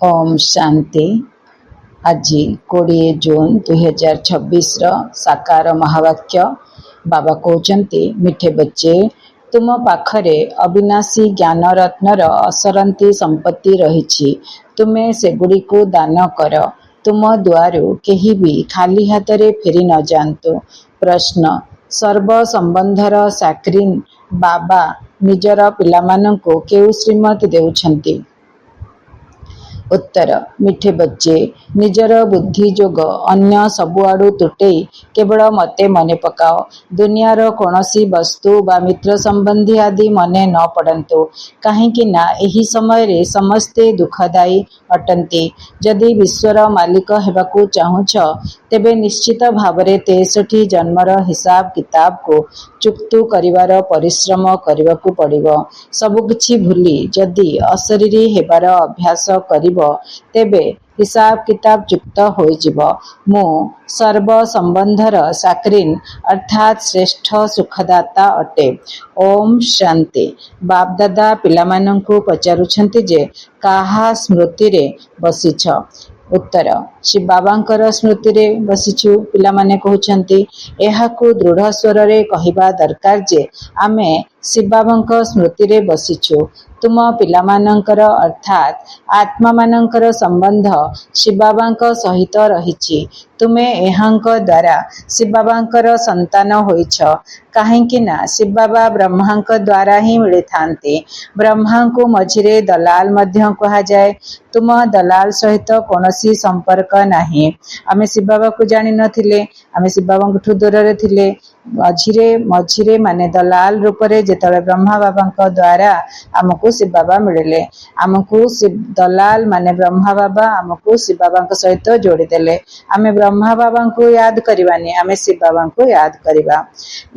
ओम शांति। आज 20 जून 2026 साकार महावाक्य बाबा कहते मिठे बच्चे तुम पाखरे अविनाशी ज्ञान रत्नर असरंती संपत्ति रही तुम्हें सेगुड़ी को दान कर तुम द्वारू केही भी खाली हाथ रे फेरी न जातु। प्रश्न सर्व संबंधर साक्रीन बाबा निजर पिलामानंको केउ श्रीमत देउछंती। उत्तर मिठे बच्चे निजर बुद्धि जोग अन्य सबुआड़ू तुटेई केवल मते मने पकाओ। दुनियार कौनसी वस्तु बा मित्र संबंधी आदि मने न पड़ंतु कहीं ना एही समय रे समस्ते दुखदायी अटंती। जदि विश्वर मालिक हेबाकू चाहुछ तेबे निश्चित भावरे 63 जन्मर हिसाब किताब को चुक्तु करिवार परिश्रम करबाकू पड़िबो। सबुकिछि भूली जदि अशरीरी हेबार अभ्यास करिबो तेबे हिसाब किताब चुक्त होइजिब। मु सर्व संबंधर साक्रीन अर्थात श्रेष्ठ सुखदाता अटे। ओम शांति। बाप दादा पिलामानंकु पचारुछंती जे काहा स्मृति रे बसिछ। उत्तर श्री बाबांकर स्मृति रे बसिछु। पिलामाने कहउछंती एहाकू दृढ़ स्वर रे कहिबा दरकार जे आमे श्री बाबांक स्मृति रे बसिछु। तुम पिलामानंकर अर्थात आत्मा मानंकर संबंध श्री बाबांक सहित रहिछि। तुमे एहांक द्वारा श्री बाबांकर संतान होइछ काहेकि ना श्री बाबा ब्रह्मांक द्वारा ही मिले थांते। ब्रह्मा को मझिरे दलाल मध्य कहा जाए। तुम दलाल सहित कौनसी संपर्क नाही। आमे श्री बाबा को जानि नथिले, आमे श्री बाबा दूर रे थिले। मझिरे मझिरे माने दलाल रूप रे जेतले ब्रह्मा बाबांक द्वारा आमको शिव बाबा मिले। आमको दलाल माने ब्रह्मा बाबा आमको शिव बाबा सहित जोड़ी देले। आमे ब्रह्मा बाबा को याद करिबानी, आमे शिव बाबा को याद करिबा।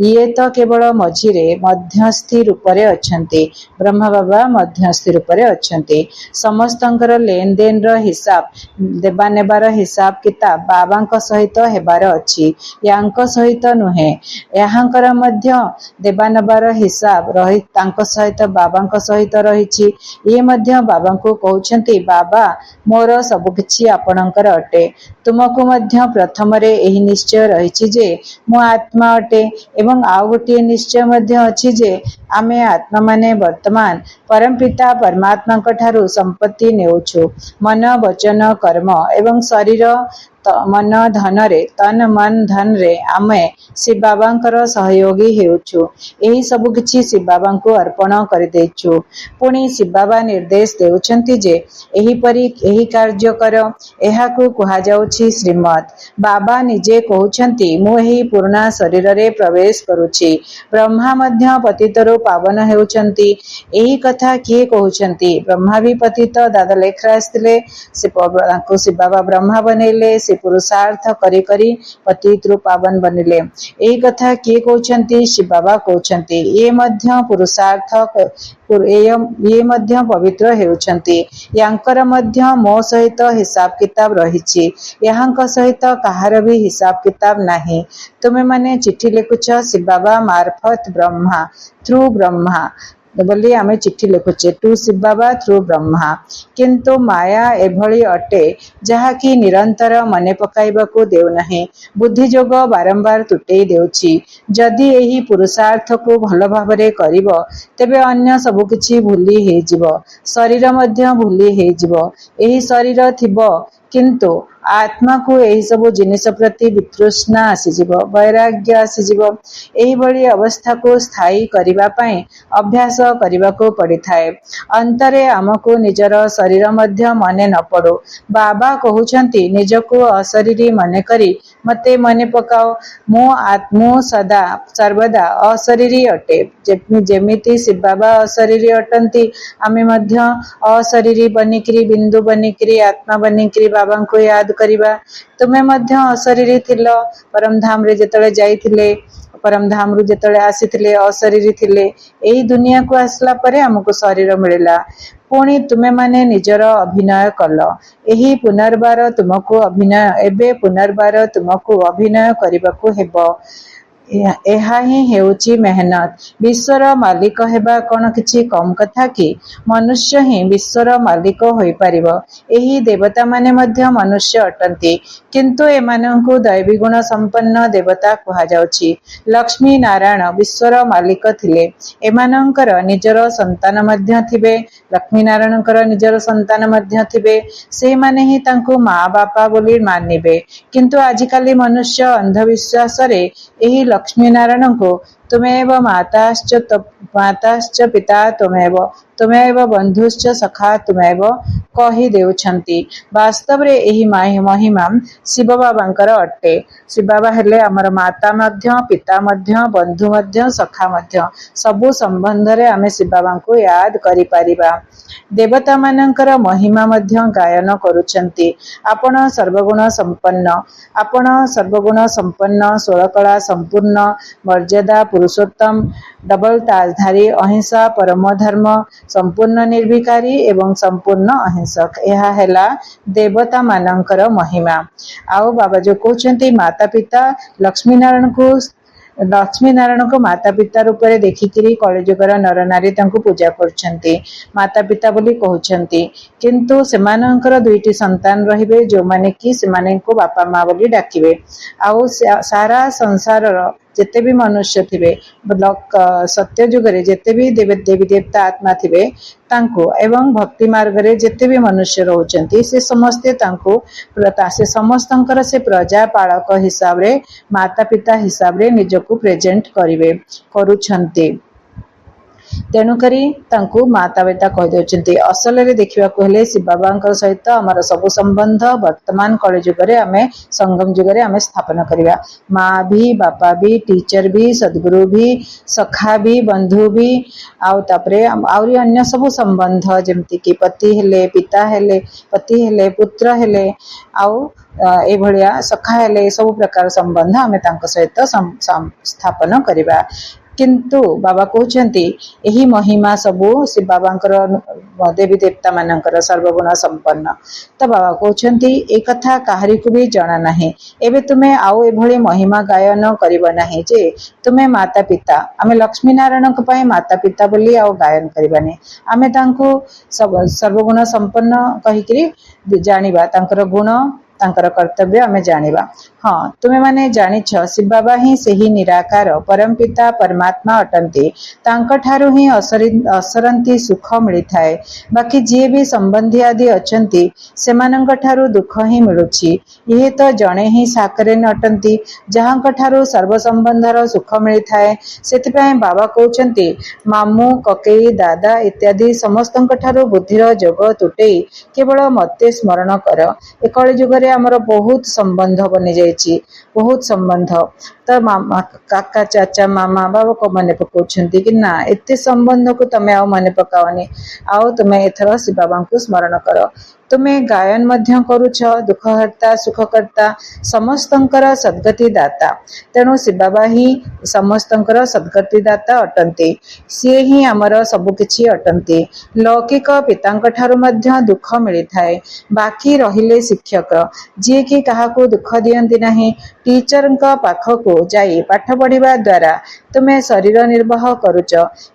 ये तो केवल मझिरे मध्यस्थी रूप रे अछंती। ब्रह्मा बाबा मध्यस्थी रूप रे अछंती। समस्तंकर लेन देन रो हिसाब देबा नेबार हिसाब किताब बाबांक सहित हेबार अछि, यांक सहित नुहे। यहांकर मध्य देबा नेबार हिसाब रही तांक सहित बाबांक सहित रहिछि। ये मध्य बाबांको कहउछंती बाबा मोर सब किछि आपणकर अटे। तुमको मध्य प्रथम रे एही निश्चय रहिछि जे मो आत्मा अटे एवं आउ गोटे निश्चय मध्य अछि जे आमे आत्मा माने वर्तमान परमपिता परमात्मा ठारू संपत्ति नेउछु। मन वचन कर्म एवं शरीर मन धन रे तन मन धन रे आमे श्री बाबांकर सहयोगी हेउछु। एही सब किछि श्री बाबांको अर्पण करि देछु। पुणी श्री बाबा निर्देश देउछंती जे एही परी एही कार्य कर। एहाकू कुहा जाउछि श्रीमत। बाबा निजे कहउछंती मु एही पूर्ण शरीर रे प्रवेश करूछि। ब्रह्मा मध्य पतितरो पावन हेउछंती। एही कथा किए कहउछंती? ब्रह्मा भी पतित दादा लेखरा आस्तिले, से तांको श्री बाबा ब्रह्मा बनेले, से पुरुषार्थ करी करी पतित रू पावन बनिले। एही कथा किए कहउछंती? श्री बाबा कहउछंती ये मध्य पुरुषार्थ ये मध्य पवित्र हेउछंती। यांकर मध्य मो सहित हिसाब किताब रहिछि। यहांक सहित कहार भी हिसाब किताब नाही। तुमे माने चिट्ठी लिखुछ श्री बाबा मार्फत ब्रह्मा थ्रू ब्रह्मा बोली आमे चिट्ठी लिखुचे टू शिव बाबा थ्रू ब्रह्मा। किंतु माया एभली अटे जहा कि निरंतर मने पकाइबाकू देउ नाही। बुद्धि जोग बारंबार तुटेई देउछि। जदि एही पुरुषार्थ को भल भाबरे करिवो तेबे अन्य सब किछि भूली हे जिवो। शरीर मध्य भूली हे जिवो। एही शरीर थिबो किंतु आत्मा को एही सब जिनिस प्रति वितृष्णा आसीजिवो, वैराग्य आसीजिवो। एही बड़ी अवस्था को स्थायी करिबा पई अभ्यास करिबाको पड़िथाए। अंतरे आमको निजर शरीर मध्य मने न पड़ो। बाबा कहउछंती निजको अशरीरी मने करी मते मने पकाओ। मो सदा सर्वदा अशरीरी अटे। जेमिति शिव बाबा अशरीरी अटंती आमे मध्य अशरीरी बनिकरी बिंदु बनिकरी आत्मा बनिकरी बाबा को याद करिबा। तुमे मध्य अशरीरी थिलो। परम धाम रे जेतले जाइथिले, परम धाम रु जेतले आसीथिले अशरीरी थिले। एही दुनिया को आसला परे हमको शरीर मिलिला। पुणी तुमे माने निजर अभिनय कल। एही पुनर्बार तुमको अभिनय एबे पुनर्बार तुमको अभिनय करिबाकू हेबो। ଏହା ହିଁ ହେଉଛି ମେହନତ। ବିଶ୍ୱର ମାଲିକ ହେବା କ'ଣ କିଛି କମ୍ କଥା କି? ମନୁଷ୍ୟ ହିଁ ବିଶ୍ୱର ମାଲିକ ହୋଇପାରିବ। ଏହି ଦେବତାମାନେ ମଧ୍ୟ ମନୁଷ୍ୟ ଅଟନ୍ତି, କିନ୍ତୁ ଏମାନଙ୍କୁ ଦୈବୀଗୁଣ ସମ୍ପନ୍ନ ଦେବତା କୁହାଯାଉଛି। ଲକ୍ଷ୍ମୀ ନାରାୟଣ ବିଶ୍ୱର ମାଲିକ ଥିଲେ। ଏମାନଙ୍କର ନିଜର ସନ୍ତାନ ମଧ୍ୟ ଥିବେ। ଲକ୍ଷ୍ମୀ ନାରାୟଣଙ୍କର ନିଜର ସନ୍ତାନ ମଧ୍ୟ ଥିବେ। ସେଇମାନେ ହିଁ ତାଙ୍କୁ ମା ବାପା ବୋଲି ମାନିବେ। କିନ୍ତୁ ଆଜିକାଲି ମନୁଷ୍ୟ ଅନ୍ଧବିଶ୍ୱାସରେ ଏହି ଲକ୍ଷ୍ମୀ ନାରାୟଣଙ୍କୁ ତୁମେବ ମାତାଶ୍ଚ ପିତା ତୁମେବ ବନ୍ଧୁଶ୍ଚ ସଖା ତୁମେବ କହି ଦେଉଛନ୍ତି। ବାସ୍ତବରେ ଏହି ମହିମା ଶିବ ବାବାଙ୍କର ଅଟେ। ଶିବ ବାବା ହେଲେ ଆମର ମାତା ମଧ୍ୟ, ପିତା ମଧ୍ୟ, ବନ୍ଧୁ ମଧ୍ୟ, ସଖା ମଧ୍ୟ। ସବୁ ସମ୍ବନ୍ଧରେ ଆମେ ଶିବ ବାବାଙ୍କୁ ୟାଦ କରିପାରିବା। ଦେବତାମାନଙ୍କର ମହିମା ମଧ୍ୟ ଗାୟନ କରୁଛନ୍ତି। ଆପଣ ସର୍ବଗୁଣ ସମ୍ପନ୍ନ, ଆପଣ ସର୍ବଗୁଣ ସମ୍ପନ୍ନ, ଷୋଳକଳା ସମ୍ପୂର୍ଣ୍ଣ, ମର୍ଯ୍ୟାଦା ପୁରୁଷୋତ୍ତମ, ଡବଲ ତାଜଧାରୀ, ଅହିଂସା ପରମ ଧର୍ମ, ସମ୍ପୂର୍ଣ୍ଣ ନିର୍ବିକାରୀ ଏବଂ ସମ୍ପୂର୍ଣ୍ଣ ଅହିଂସକ। ଏହା ହେଲା ଦେବତା ମାନଙ୍କର ମହିମା। ଆଉ ବାବା ଯୋଉ କହୁଛନ୍ତି ମାତା ପିତା ଲକ୍ଷ୍ମୀ ନାରାୟଣଙ୍କୁ ମାତା ପିତା ରୂପରେ ଦେଖିକିରି କଳିଯୁଗର ନରନାରୀ ତାଙ୍କୁ ପୂଜା କରୁଛନ୍ତି, ମାତା ପିତା ବୋଲି କହୁଛନ୍ତି। କିନ୍ତୁ ସେମାନଙ୍କର ଦୁଇଟି ସନ୍ତାନ ରହିବେ, ଯୋଉମାନେ କି ସେମାନଙ୍କୁ ବାପା ମା ବୋଲି ଡାକିବେ। ଆଉ ସାରା ସଂସାରର ଯେତେ ବି ମନୁଷ୍ୟ ଥିବେ, ସତ୍ୟ ଯୁଗରେ ଯେତେ ବି ଦେବୀ ଦେବତା ଆତ୍ମା ଥିବେ ତାଙ୍କୁ, ଏବଂ ଭକ୍ତି ମାର୍ଗରେ ଯେତେ ବି ମନୁଷ୍ୟ ରହୁଛନ୍ତି, ସେ ସମସ୍ତଙ୍କର ସେ ପ୍ରଜା ପାଳକ ହିସାବରେ, ମାତା ପିତା ହିସାବରେ ନିଜକୁ ପ୍ରେଜେଣ୍ଟ କରୁଛନ୍ତି। ତେଣୁକରି ତାଙ୍କୁ ମାତା ପିତା କହିଦେଉଛନ୍ତି। ଅସଲରେ ଦେଖିବାକୁ ହେଲେ ଶିବ ବାବାଙ୍କ ସହିତ ଆମର ସବୁ ସମ୍ବନ୍ଧ ବର୍ତ୍ତମାନ କଳିଯୁଗରେ ଆମେ ସଙ୍ଗମ ଯୁଗରେ ଆମେ ସ୍ଥାପନ କରିବା। ମା ବି, ବାପା ବି, ଟିଚର ବି, ସଦ୍ଗୁରୁ ବି, ସଖା ବି, ବନ୍ଧୁ ବି, ଆଉ ତାପରେ ଆହୁରି ଅନ୍ୟ ସବୁ ସମ୍ବନ୍ଧ, ଯେମିତିକି ପତି ହେଲେ, ପିତା ହେଲେ, ପତି ହେଲେ, ପୁତ୍ର ହେଲେ, ଆଉ ଏଭଳିଆ ସଖା ହେଲେ, ସବୁ ପ୍ରକାର ସମ୍ବନ୍ଧ ଆମେ ତାଙ୍କ ସହିତ ସ୍ଥାପନ କରିବା। କିନ୍ତୁ ବାବା କହୁଛନ୍ତି ଏହି ମହିମା ସବୁ ଶିବ ବାବାଙ୍କର, ଦେବୀ ଦେବତା ମାନଙ୍କର ସର୍ବଗୁଣ ସମ୍ପନ୍ନ। ତ ବାବା କହୁଛନ୍ତି ଏ କଥା କାହାରିକୁ ବି ଜଣା ନାହିଁ। ଏବେ ତୁମେ ଆଉ ଏଭଳି ମହିମା ଗାୟନ କରିବ ନାହିଁ ଯେ ତୁମେ ମାତା ପିତା, ଆମେ ଲକ୍ଷ୍ମୀ ନାରାୟଣଙ୍କ ପାଇଁ ମାତା ପିତା ବୋଲି ଆଉ ଗାୟନ କରିବାନି। ଆମେ ତାଙ୍କୁ ସର୍ବଗୁଣ ସମ୍ପନ୍ନ କହିକିରି ଜାଣିବା, ତାଙ୍କର ଗୁଣ, ତାଙ୍କର କର୍ତ୍ତବ୍ୟ ଆମେ ଜାଣିବା। ହଁ, ତୁମେ ମାନେ ଜାଣିଛ ଶିବ ବାବା ହିଁ ସେହି ନିରାକାର ପରମପିତା ପରମାତ୍ମା ଅଟନ୍ତି। ତାଙ୍କ ଠାରୁ ହିଁ ଅସରନ୍ତି ସୁଖ ମିଳିଥାଏ। ବାକି ଯିଏ ବି ସମ୍ବନ୍ଧୀ ଆଦି ଅଛନ୍ତି ସେମାନଙ୍କ ଠାରୁ ଦୁଃଖ ହିଁ ମିଳୁଛି। ଇଏ ତ ଜଣେ ହିଁ ସାକରେନ ଅଟନ୍ତି, ଯାହାଙ୍କ ଠାରୁ ସର୍ବ ସମ୍ବନ୍ଧର ସୁଖ ମିଳିଥାଏ। ସେଥିପାଇଁ ବାବା କହୁଛନ୍ତି ମାମୁଁ, କକେଇ, ଦାଦା ଇତ୍ୟାଦି ସମସ୍ତଙ୍କ ଠାରୁ ବୁଦ୍ଧିର ଯୋଗ ତୁଟେଇ କେବଳ ମତେ ସ୍ମରଣ କର। ଏ କଳି ଯୁଗରେ ଆମର ବହୁତ ସମ୍ବନ୍ଧ ବନିଯାଇଛି, ବହୁତ ସମ୍ବନ୍ଧ। ତ କାକା, ଚାଚା, ମାମା, ବାବା ମନେ ପକାଉଛନ୍ତି କି ନା ଏତେ ସମ୍ବନ୍ଧକୁ ତମେ ଆଉ ମନେ ପକାଅନି, ଆଉ ତୁମେ ଏଥର ଶିବ ବାବାଙ୍କୁ ସ୍ମରଣ କର। ତୁମେ ଗାୟନ ମଧ୍ୟ କରୁଛ, ଦୁଃଖହର୍ତ୍ତା ସୁଖକର୍ତ୍ତା ସମସ୍ତଙ୍କର ସଦ୍ଗତି ଦାତା। ତେଣୁ ଶିବ ବାବା ହିଁ ସମସ୍ତଙ୍କର ସଦ୍ଗତି ଦାତା ଅଟନ୍ତି। ସିଏ ହିଁ ଆମର ସବୁ କିଛି ଅଟନ୍ତି। ଲୌକିକ ପିତାଙ୍କ ଠାରୁ ମଧ୍ୟ ଦୁଃଖ ମିଳିଥାଏ। ବାକି ରହିଲେ ଶିକ୍ଷକ, ଯିଏକି କାହାକୁ ଦୁଃଖ ଦିଅନ୍ତି ନାହିଁ। ଟିଚରଙ୍କ ପାଖକୁ ଯାଇ ପାଠ ପଢିବା ଦ୍ୱାରା ତୁମେ ଶରୀର ନିର୍ବାହ କରୁଛ।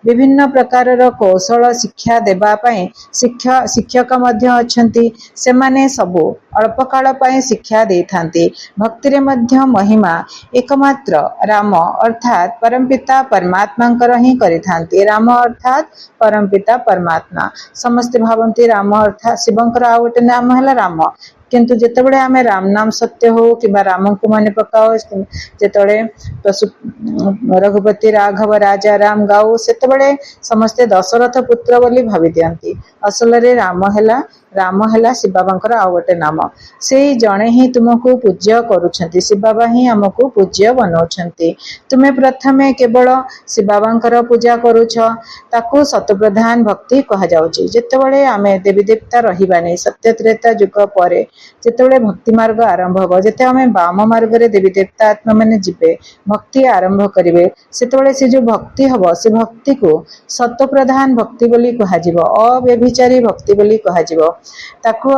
ବିଭିନ୍ନ ପ୍ରକାରର କୌଶଳ ଶିକ୍ଷା ଦେବା ପାଇଁ ଶିକ୍ଷକ ମଧ୍ୟ ଅଛନ୍ତି। ସେମାନେ ସବୁ ଅଳ୍ପ କାଳ ପାଇଁ ଶିକ୍ଷା ଦେଇଥାନ୍ତି। ଭକ୍ତିରେ ମଧ୍ୟ ମହିମା ଏକମାତ୍ର ରାମ ଅର୍ଥାତ୍ ପରମପିତା ପରମାତ୍ମାଙ୍କର ହିଁ କରିଥାନ୍ତି। ରାମ ଅର୍ଥାତ୍ ପରମପିତା ପରମାତ୍ମା। ସମସ୍ତେ ଭାବନ୍ତି ରାମ ଅର୍ଥାତ୍ ଶିବଙ୍କର ଆଉ ଗୋଟେ ନାମ ହେଲା ରାମ। କିନ୍ତୁ ଯେତେବେଳେ ଆମେ ରାମ ନାମ ସତ୍ୟ ହଉ କିମ୍ବା ରାମଙ୍କୁ ମନେ ପକାଉ, ଯେତେବେଳେ ରଘୁପତି ରାଘବ ରାଜା ରାମ ଗାଉ, ସେତେବେଳେ ସମସ୍ତେ ଦଶରଥ ପୁତ୍ର ବୋଲି ଭାବି ଦିଅନ୍ତି। ଅସଲରେ ରାମ ହେଲା ଶିବ ବାବାଙ୍କର ଆଉ ଗୋଟେ ନାମ। ସେଇ ଜଣେ ହିଁ ତୁମକୁ ପୂଜ୍ୟ କରୁଛନ୍ତି। ଶିବ ବାବା ହିଁ ଆମକୁ ପୂଜ୍ୟ ବନାଉଛନ୍ତି। ତୁମେ ପ୍ରଥମେ କେବଳ ଶିବ ବାବାଙ୍କର ପୂଜା କରୁଛ, ତାକୁ ଶତପ୍ରଧାନ ଭକ୍ତି କୁହାଯାଉଛି। ଯେତେବେଳେ ଆମେ ଦେବୀ ଦେବତା ରହିବାନି, ସତ୍ୟ ତ୍ରେତା ଯୁଗ ପରେ ଯେତେବେଳେ ଭକ୍ତି ମାର୍ଗ ଆରମ୍ଭ ହେବ, ଯେତେବେଳେ ଆମେ ବାମ ମାର୍ଗରେ ଦେବୀ ଦେବତା ଆତ୍ମା ମାନେ ଯିବେ, ଭକ୍ତି ଆରମ୍ଭ କରିବେ, ସେତେବେଳେ ସେ ଯୋଉ ଭକ୍ତି ହବ, ସେ ଭକ୍ତିକୁ ଶତପ୍ରଧାନ ଭକ୍ତି ବୋଲି କୁହାଯିବ, ଅବ୍ୟଭିଚାରୀ ଭକ୍ତି ବୋଲି କୁହାଯିବ। ତାକୁ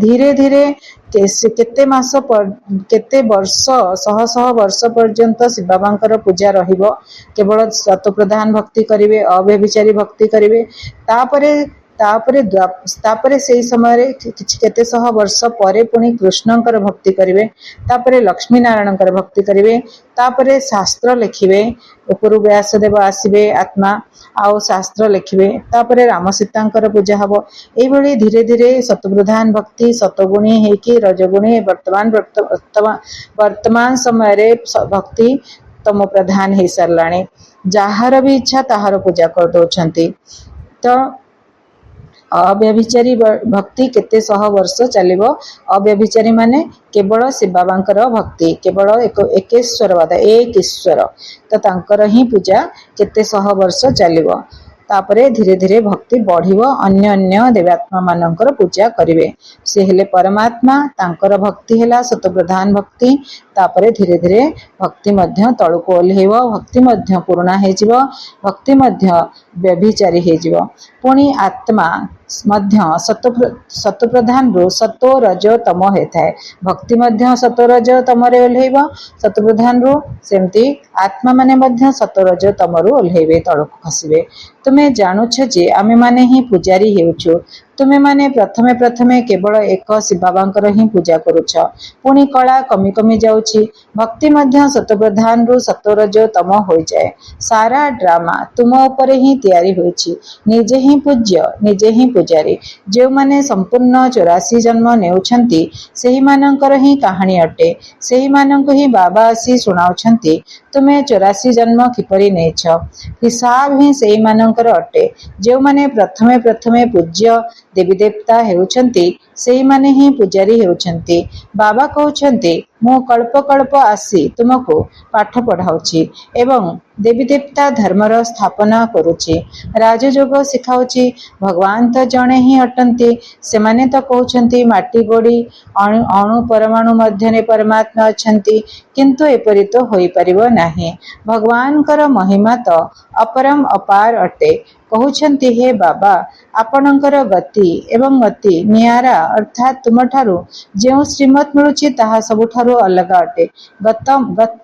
ଧୀରେ धीरे धीरे केते मास केते वर्ष शह शह वर्ष पर्यंत शिव बाबांकर पूजा रहिबो। केवल सतप्रधान भक्ति करिवे, अव्यभिचारी भक्ति करिवे। तापरे तापरे तापरे सेई समय केते शह वर्ष परे पुणी कृष्णंकर भक्ति करिवे, तापरे लक्ष्मी नारायणंकर भक्ति करिवे, तापरे शास्त्र लिखिवे। उपरु व्यासदेव आसिबे आत्मा आउ शास्त्र लिखिवे, तापरे राम सीतांकर पूजा हबो। एई भली धीरे धीरे सतप्रधान भक्ति सतगुणी हेकी रजगुणी वर्तमान समय रे भक्ति तम प्रधान हे सरलाणी। जाहार भी इच्छा ताहार पूजा कर दउछंती। तो अव्यभिचारी भक्ति केते शह वर्ष चलिबो। अव्यभिचारी माने केवल शिव बाबांकर भक्ति, केवल एकेश्वरवाद, एक ईश्वर, तो तांकर ही पूजा केते शह वर्ष चलिबो। तापरे धीरे धीरे भक्ति बढ़िबो, अन्य अन्य देवात्मा मानकर पूजा करिवे। से हेले परमात्मा, तांकर भक्ति हेला सतप्रधान भक्ति। तापरे धीरे धीरे भक्ति मध्य तळको ओल्हेइबो, भक्ति मध्य पुरुणा हेजिबो, भक्ति मध्य व्यभिचारी हेजिबो। पुणी आत्मा मध्य सतप्रधान रु सतो रज तम हेथाए। भक्ति मध्य सतो रज तमरे ओल्हेइबो, सतप्रधान रु सेमती आत्मा माने मध्य सतो रज तमरु ओल्हेइबे, तळको खसिबे। तुमे जानुछ जे आमे माने ही पुजारी हेउछु। तुमे माने प्रथमे प्रथमे केवल एक शिव बाबांकर ही पूजा करुछ, पुणी कला कमी कमी जाउछि। भक्ति मध्य सतप्रधान रु सतोरज तम होई जाए। सारा ड्रामा तुम उपरे ही तैयारी होइछि। निजे ही पूज्य, निजे ही पुजारी। जो माने संपूर्ण 84 जन्म नेउछंती सेही मानंकर ही कहानी अटे। सेही मानंको ही बाबा आसी सुनाउछंती तुमे 84 जन्म किपरि नेछ। हिसाब ही सेही मानंकर अटे। जो माने प्रथमे प्रथमे पूज्य देवी देवता हेउछंती सेही माने ही पुजारी हेउछंती। बाबा कहउछंती मु कल्प कल्प आसी तुमको पाठ पढ़ाउछि एवं देवी देवता धर्मर स्थापना करुछि, राजयोग सिखाउछि। भगवान तो जणे ही अटंती। सेमाने तो कहउछंती माटी गोड़ी अणु परमाणु मध्यने परमात्मा अछंती, किंतु एपरि तो होई परिबो नाही। भगवानकर महिमा तो अपरम अपार अटे। कहउछंती हे बाबा आपणकर गति एवं मति नियारा, अर्थात तुमठारु जेउ श्रीमत मिलुछि ताहा सबुठारु अलगा अटे।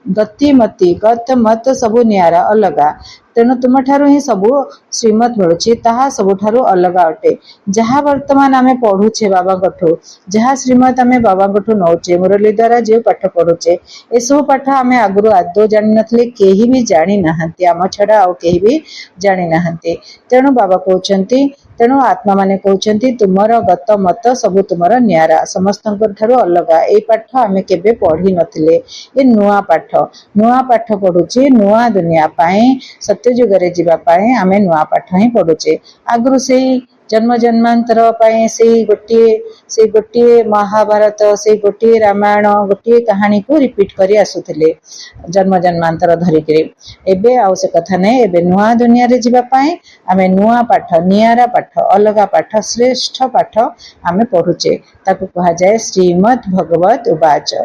गति मति गत मत सबु नियारा अलगा, तेणु तुमठारु ही सबु श्रीमत मिलुछि ताहा सबुठारु अलगा अटे। जहा वर्तमान आमे पढुछे बाबा गठु, जहा श्रीमत आमे बाबा गठु नौचे, मुरली द्वारा जे पाठ पढुछे, ए सब पाठ आमे आगुरु आदौ जानि नथले, केही भी जानि नाहंती, आम छडा आ केही भी जानि नाहंती। तेणु बाबा कहउछंती, तेणु आत्मा माने कहउछंती तुमर गत मत सबु तुमर नियारा, समस्तंकर ठारु अलगा। ए पाठ आमे केबे पढी नथिले, ए नुआ पाठ पढुचे नुआ दुनिया पाए, सत्य जुगरे जीवा पाए आमे नुआ पाठ ही पढुचे। आगुरु सेही जन्म जन्मांतर पाए सेही गोटिए महाभारत, सेही गोटिए रामायण, गोटिए कहानी को रिपीट करी आसुथिले जन्म जन्मांतर धरिकरी। एबे आउ से कथा नै, एबे नुआ दुनिया रे जीवा पाए आमे नुआ पाठ, नियारा पाठ, अलगा पाठ, श्रेष्ठ पाठ आमे पढुचे। ताकु कहा जाय श्रीमद् भगवत उवाच।